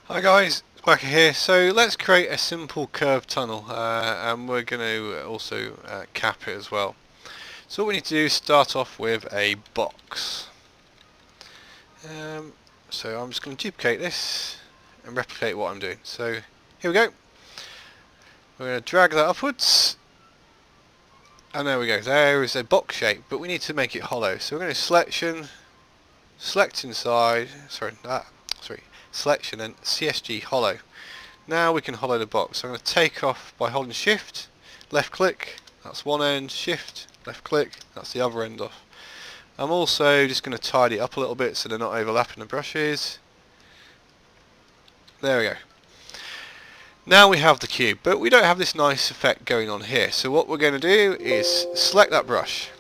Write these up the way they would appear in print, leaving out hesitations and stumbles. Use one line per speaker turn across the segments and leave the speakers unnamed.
Hi guys, Wakka here. So let's create a simple curved tunnel and we're going to also cap it as well. So what we need to do is start off with a box. So I'm just going to duplicate this and replicate what I'm doing. So here we go. We're going to drag that upwards and there we go. There is a box shape, but we need to make it hollow. So we're going to selection, select inside, selection and CSG hollow. Now we can hollow the box. So I'm going to take off by holding shift, left click, that's one end, shift, left click, that's the other end off. I'm also just going to tidy it up a little bit so they're not overlapping the brushes. There we go. Now we have the cube, but we don't have this nice effect going on here. So what we're going to do is select that brush,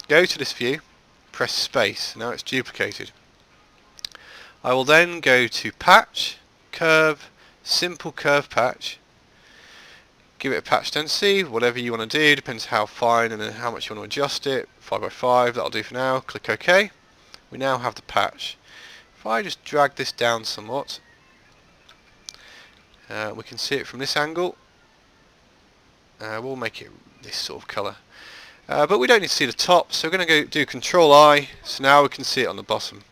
go to this view, press space, now it's duplicated. I will then go to patch, curve, simple curve patch, give it a patch density, whatever you want to do, depends how fine and how much you want to adjust it, 5x5, that'll do for now, click OK. We now have the patch. If I just drag this down somewhat, we can see it from this angle. We'll make it this sort of colour. But we don't need to see the top, so we're going to go do Control I, so now we can see it on the bottom.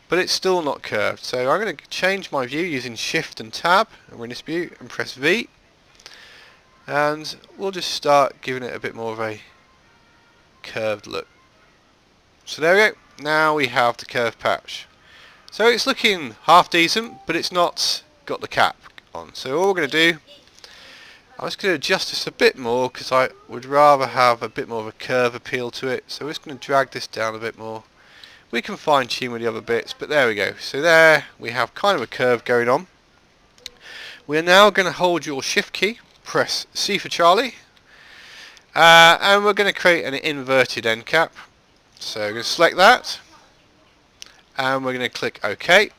But it's still not curved, so I'm going to change my view using Shift and Tab, and we're in this view, and press V. And we'll just start giving it a bit more of a curved look. So there we go, now we have the curved patch. So it's looking half decent, but it's not got the cap on. So all we're going to do, I'm just going to adjust this a bit more because I would rather have a bit more of a curve appeal to it. So we're just going to drag this down a bit more. We can fine tune with the other bits, but there we go. So there we have kind of a curve going on. We are now going to hold your shift key, press C for Charlie, and we're going to create an inverted end cap. So we're going to select that, and we're going to click OK.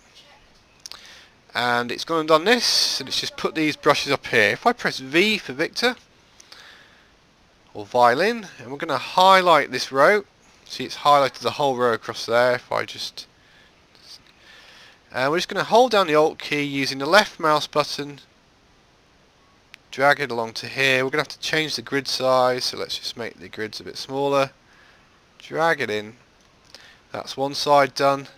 And it's gone and done this, so let's just put these brushes up here. If I press V for Victor, or violin, and we're going to highlight this row. See, it's highlighted the whole row across there. If I just, and we're just going to hold down the Alt key using the left mouse button, drag it along to here. We're going to have to change the grid size, so let's just make the grids a bit smaller. Drag it in. That's one side done.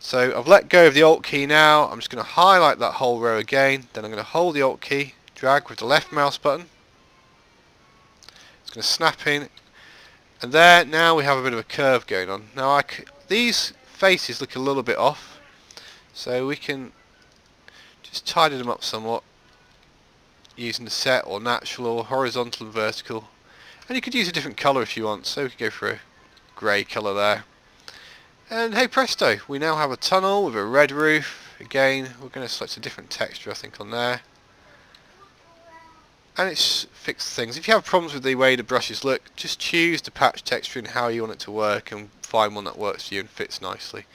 So I've let go of the Alt key now. I'm just going to highlight that whole row again. Then I'm going to hold the Alt key, drag with the left mouse button. It's going to snap in. And there, now we have a bit of a curve going on. Now these faces look a little bit off, so we can just tidy them up somewhat using the set or natural or horizontal and vertical. And you could use a different colour if you want, so we could go for a grey colour there. And hey presto, we now have a tunnel with a red roof. Again, we're going to select a different texture I think on there. And it's fixed things. If you have problems with the way the brushes look, just choose the patch texture and how you want it to work and find one that works for you and fits nicely.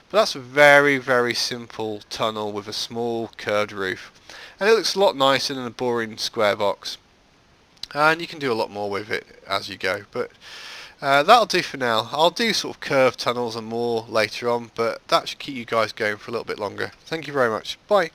But that's a very, very simple tunnel with a small curved roof. And it looks a lot nicer than a boring square box. And you can do a lot more with it as you go. But that'll do for now. I'll do sort of curved tunnels and more later on, but that should keep you guys going for a little bit longer. Thank you very much. Bye.